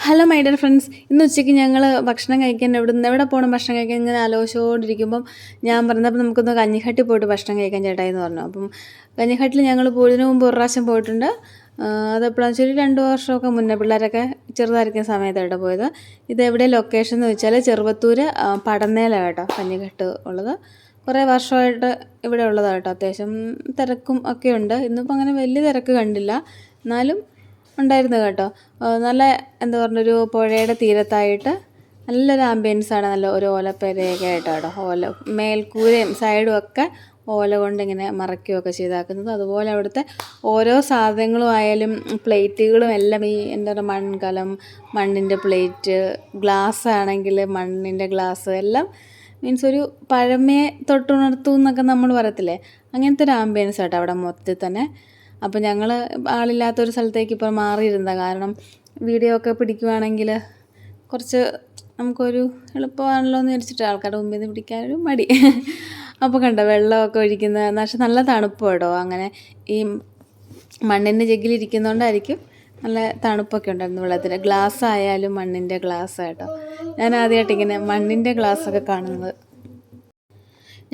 Hello my dear friends, ഇന്ന് ഉച്ചയ്ക്ക് ഞങ്ങൾ ഭക്ഷണം കഴിക്കാൻ എവിടെ പോകണം ഭക്ഷണം കഴിക്കാൻ ഇങ്ങനെ ആലോചിച്ചുകൊണ്ടിരിക്കുമ്പം ഞാൻ പറഞ്ഞപ്പോൾ നമുക്കൊന്ന് കഞ്ഞിഹട്ടിൽ പോയിട്ട് ഭക്ഷണം കഴിക്കാൻ ചേട്ടായി എന്ന് പറഞ്ഞു. അപ്പം കഞ്ഞിഹട്ടിൽ ഞങ്ങൾ പോയതിന് മുമ്പ് ഒരു പ്രാവശ്യം പോയിട്ടുണ്ട്. അതെപ്പോഴാണെന്ന് വെച്ചാൽ 2 വർഷമൊക്കെ മുന്നേ പിള്ളേരൊക്കെ ചെറുതായിരിക്കുന്ന സമയത്തായിട്ട് പോയത്. ഇതെവിടെ ലൊക്കേഷൻ എന്ന് വെച്ചാൽ ചെറുവത്തൂർ പടന്നേലാണ് കേട്ടോ കഞ്ഞിഹട്ട് ഉള്ളത്. കുറേ വർഷമായിട്ട് ഇവിടെ ഉള്ളതാണ് കേട്ടോ. അത്യാവശ്യം തിരക്കും ഒക്കെ ഉണ്ട്. ഇന്നിപ്പോൾ അങ്ങനെ വലിയ തിരക്ക് കണ്ടില്ല, എന്നാലും ഉണ്ടായിരുന്നു കേട്ടോ. നല്ല എന്താ പറഞ്ഞൊരു പുഴയുടെ തീരത്തായിട്ട് നല്ലൊരു ആംബിയൻസാണ്. നല്ല ഒരു ഓലപ്പുരയൊക്കെ ആയിട്ടാണ് ഓല മേൽക്കൂരയും സൈഡും ഒക്കെ ഓല കൊണ്ട് ഇങ്ങനെ മറയ്ക്കുകയൊക്കെ ചെയ്താക്കുന്നത്. അതുപോലെ അവിടുത്തെ ഓരോ സാധനങ്ങളും ആയാലും പ്ലേറ്റുകളും എല്ലാം ഈ എന്താ പറയുക മൺകലം, മണ്ണിൻ്റെ പ്ലേറ്റ്, ഗ്ലാസ് ആണെങ്കിൽ മണ്ണിൻ്റെ ഗ്ലാസ് എല്ലാം മീൻസ് ഒരു പഴമയെ തൊട്ടുണർത്തും എന്നൊക്കെ നമ്മൾ പറയത്തില്ലേ, അങ്ങനത്തെ ഒരു ആംബിയൻസ് ആട്ടോ അവിടെ മൊത്തത്തിൽ തന്നെ. അപ്പോൾ ഞങ്ങൾ ആളില്ലാത്തൊരു സ്ഥലത്തേക്ക് ഇപ്പോൾ മാറിയിരുന്നതാണ്. കാരണം വീഡിയോ ഒക്കെ പിടിക്കുവാണെങ്കിൽ കുറച്ച് നമുക്കൊരു എളുപ്പമാണല്ലോ എന്ന് വിചാരിച്ചിട്ട് ആൾക്കാരുടെ മുമ്പിൽ നിന്ന് പിടിക്കാനൊരു മടി. അപ്പോൾ കണ്ടോ വെള്ളമൊക്കെ ഒഴിക്കുന്ന, പക്ഷെ നല്ല തണുപ്പ് കേട്ടോ. അങ്ങനെ ഈ മണ്ണിൻ്റെ ജഗ്ഗിലിരിക്കുന്നതുകൊണ്ടായിരിക്കും നല്ല തണുപ്പൊക്കെ ഉണ്ടായിരുന്നു വെള്ളത്തിൽ. ഗ്ലാസ് ആയാലും മണ്ണിൻ്റെ ഗ്ലാസ് കേട്ടോ. ഞാൻ ആദ്യമായിട്ട് ഇങ്ങനെ മണ്ണിൻ്റെ ഗ്ലാസ്സൊക്കെ കാണുന്നത്.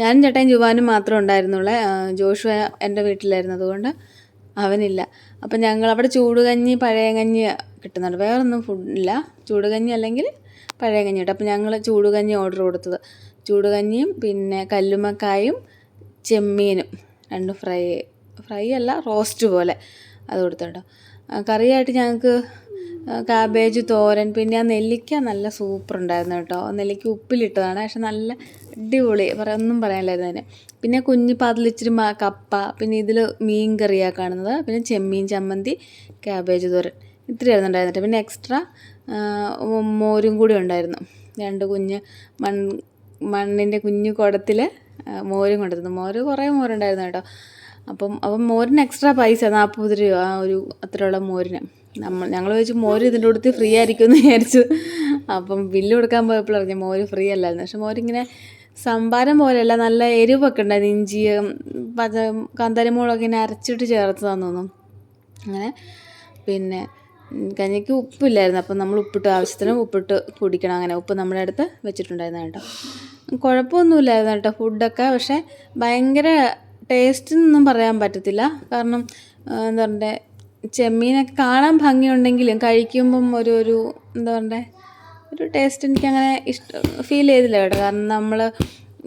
ഞാനും ചേട്ടനും ജുവാനും മാത്രമേ ഉണ്ടായിരുന്നുള്ളൂ. ജോഷുവ എൻ്റെ വീട്ടിലായിരുന്നു, അതുകൊണ്ട് അവനില്ല. അപ്പം ഞങ്ങൾ അവിടെ ചൂടുകഞ്ഞി പഴയ കഞ്ഞി കിട്ടുന്നുണ്ട്, വേറൊന്നും ഫുഡില്ല. ചൂടുകഞ്ഞി അല്ലെങ്കിൽ പഴയ കഞ്ഞി കിട്ടും. അപ്പം ഞങ്ങൾ ചൂടുകഞ്ഞി ഓർഡർ കൊടുത്തത്. ചൂടുകഞ്ഞിയും പിന്നെ കല്ലുമ്മക്കായും ചെമ്മീനും 2 ഫ്രൈ അല്ല റോസ്റ്റ് പോലെ അത് കൊടുത്തുണ്ടോ. കറിയായിട്ട് ഞങ്ങൾക്ക് കാബേജ് തോരൻ, പിന്നെ ആ നെല്ലിക്ക നല്ല സൂപ്പർ ഉണ്ടായിരുന്നു കേട്ടോ. നെല്ലിക്ക ഉപ്പിലിട്ടതാണ്, പക്ഷെ നല്ല അടിപൊളി, ഒന്നും പറയാനില്ലായിരുന്നു അതിന്. പിന്നെ കുഞ്ഞ് പാതിലിച്ചിരി കപ്പ, പിന്നെ ഇതിൽ മീൻ കറിയാണ് കാണുന്നത്, പിന്നെ ചെമ്മീൻ ചമ്മന്തി, കാബേജ് തോരൻ, ഇത്രയായിരുന്നു ഉണ്ടായിരുന്നിട്ട്. പിന്നെ എക്സ്ട്രാ മോരും കൂടി ഉണ്ടായിരുന്നു. 2 കുഞ്ഞ് മണ്ണിൻ്റെ കുഞ്ഞു കുടത്തിൽ മോരും കൊണ്ടുവരുന്നു. കുറേ മോരുണ്ടായിരുന്നു കേട്ടോ. അപ്പം മോരിന് എക്സ്ട്രാ പൈസ 40 രൂപ, ഒരു അത്രയുള്ള മോരിന്. ഞങ്ങൾ ചോദിച്ചു മോര് ഇതിൻ്റെ കൊടുത്ത് ഫ്രീ ആയിരിക്കും എന്ന് വിചാരിച്ചു. അപ്പം ബില്ല് കൊടുക്കാൻ പോയപ്പോൾ അറിഞ്ഞു മോര് ഫ്രീ അല്ലായിരുന്നു. പക്ഷെ മോരിങ്ങനെ സംഭാരം പോലെയല്ല, നല്ല എരിവൊക്കെ ഉണ്ടായിരുന്നു. ഇഞ്ചിയും കാന്താരിമുളകൊക്കെ ഇങ്ങനെ അരച്ചിട്ട് ചേർത്തതാന്ന് തോന്നുന്നു. അങ്ങനെ പിന്നെ കഞ്ഞിക്ക് ഉപ്പില്ലായിരുന്നു, അപ്പം നമ്മൾ ഉപ്പിട്ട് ആവശ്യത്തിന് ഉപ്പിട്ട് കുടിക്കണം. അങ്ങനെ ഉപ്പ് നമ്മുടെ അടുത്ത് വെച്ചിട്ടുണ്ടായിരുന്നു കേട്ടോ. കുഴപ്പമൊന്നുമില്ലായിരുന്നു കേട്ടോ ഫുഡൊക്കെ. പക്ഷേ ഭയങ്കര ടേസ്റ്റെന്നൊന്നും പറയാൻ പറ്റത്തില്ല. കാരണം എന്താ പറയണ്ടേ, ചെമ്മീനൊക്കെ കാണാൻ ഭംഗിയുണ്ടെങ്കിലും കഴിക്കുമ്പം ഒരു എന്താ പറയണ്ടേ ഒരു ടേസ്റ്റ് എനിക്കങ്ങനെ ഫീൽ ചെയ്തില്ല കേട്ടോ. കാരണം നമ്മൾ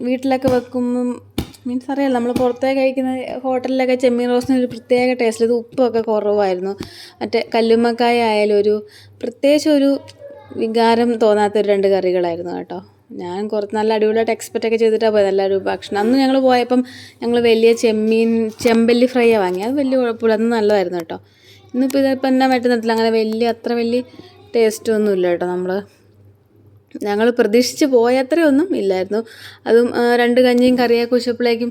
വീട്ടിലൊക്കെ വെക്കുമ്പം മീൻസ് അറിയാമല്ലോ, നമ്മൾ പുറത്തേക്ക് കഴിക്കുന്ന ഹോട്ടലിലൊക്കെ ചെമ്മീൻ റോസ്റ്റിന് ഒരു പ്രത്യേക ടേസ്റ്റ്. ഇത് ഉപ്പൊക്കെ കുറവായിരുന്നു. മറ്റേ കല്ലുമ്മക്കായ ആയാലും ഒരു പ്രത്യേകിച്ച് ഒരു വികാരം തോന്നാത്തൊരു 2 കറികളായിരുന്നു കേട്ടോ. ഞാൻ കുറച്ച് നല്ല അടിപൊളിയായിട്ട് എക്സ്പെക്റ്റൊക്കെ ചെയ്തിട്ടാണ് പോയത്. നല്ലൊരു ഭക്ഷണം. അന്ന് ഞങ്ങൾ പോയപ്പം ഞങ്ങൾ വലിയ ചെമ്പല്ലി ഫ്രൈയാണ് വാങ്ങി. അത് വലിയ കുഴപ്പമില്ല, അത് നല്ലതായിരുന്നു കേട്ടോ. ഇന്നിപ്പോൾ ഇതിപ്പോൾ എന്നാ പറ്റുന്നില്ല, അങ്ങനെ അത്ര വലിയ ടേസ്റ്റൊന്നും ഇല്ല കേട്ടോ. ഞങ്ങൾ പ്രതീക്ഷിച്ച് പോയത്രയൊന്നും ഇല്ലായിരുന്നു. അതും 2 കഞ്ഞിയും കറിയൊക്കെ വെച്ചപ്പോഴേക്കും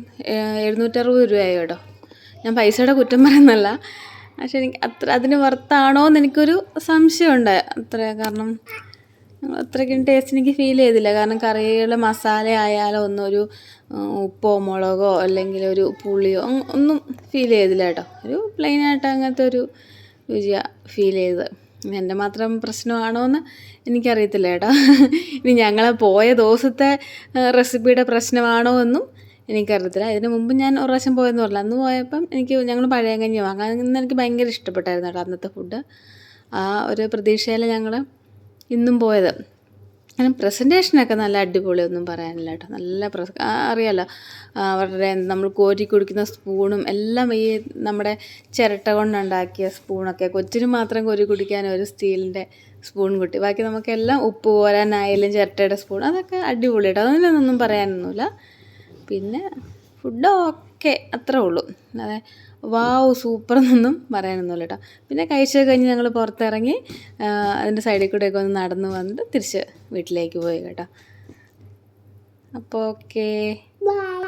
760 രൂപയായി കേട്ടോ. ഞാൻ പൈസയുടെ കുറ്റം പറയുന്നല്ല, പക്ഷെ എനിക്ക് അതിന് വർത്താണോ എന്ന് എനിക്കൊരു സംശയമുണ്ട്. കാരണം അത്രയ്ക്കും ടേസ്റ്റ് എനിക്ക് ഫീൽ ചെയ്തില്ല. കാരണം കറികൾ മസാല ആയാലോ ഒരു ഉപ്പോ മുളകോ അല്ലെങ്കിൽ ഒരു പുളിയോ ഒന്നും ഫീൽ ചെയ്തില്ല കേട്ടോ. ഒരു പ്ലെയിനായിട്ട് അങ്ങനത്തെ ഒരു രുചിയാണ് ഫീൽ ചെയ്തത്. എൻ്റെ മാത്രം പ്രശ്നമാണോ എന്ന് എനിക്കറിയത്തില്ല കേട്ടോ. ഇനി ഞങ്ങൾ പോയ ദിവസത്തെ റെസിപ്പിയുടെ പ്രശ്നമാണോ എന്നും എനിക്കറിയത്തില്ല. ഇതിന് മുമ്പ് ഞാൻ ഒരു പ്രാവശ്യം പോയെന്ന് പറഞ്ഞില്ല, അന്ന് പോയപ്പം ഞങ്ങൾ പഴയ കഞ്ഞി വാങ്ങാം. അന്ന് എനിക്ക് ഭയങ്കര ഇഷ്ടപ്പെട്ടായിരുന്നു കേട്ടോ അന്നത്തെ ഫുഡ്. ആ ഒരു പ്രതീക്ഷയിൽ ഞങ്ങൾ ഇന്നും പോയത്. അങ്ങനെ പ്രസൻറ്റേഷനൊക്കെ നല്ല അടിപൊളിയൊന്നും പറയാനില്ല കേട്ടോ. നല്ല അറിയാമല്ലോ, അവരുടെ നമ്മൾ കോരി കുടിക്കുന്ന സ്പൂണും എല്ലാം ഈ നമ്മുടെ ചിരട്ട കൊണ്ടുണ്ടാക്കിയ സ്പൂണൊക്കെ. കൊച്ചിന് മാത്രം കോരി കുടിക്കാൻ ഒരു സ്റ്റീലിൻ്റെ സ്പൂൺ കിട്ടി. ബാക്കി നമുക്കെല്ലാം ഉപ്പ് കോരാനായാലും ചിരട്ടയുടെ സ്പൂൺ, അതൊക്കെ അടിപൊളി കേട്ടോ. അതിനൊന്നും പറയാനൊന്നുമില്ല. പിന്നെ ഫുഡ് ഓക്കെ, അത്രേ ഉള്ളൂ. അതെ വാവ് സൂപ്പർ എന്നൊന്നും പറയാനൊന്നുമില്ല കേട്ടോ. പിന്നെ കഴിച്ച് കഴിഞ്ഞ് ഞങ്ങൾ പുറത്തിറങ്ങി അതിൻ്റെ സൈഡിൽ കൂടെയൊക്കെ ഒന്ന് നടന്ന് വന്നിട്ട് തിരിച്ച് വീട്ടിലേക്ക് പോയി കേട്ടോ. അപ്പോൾ ഓക്കേ, ബൈ.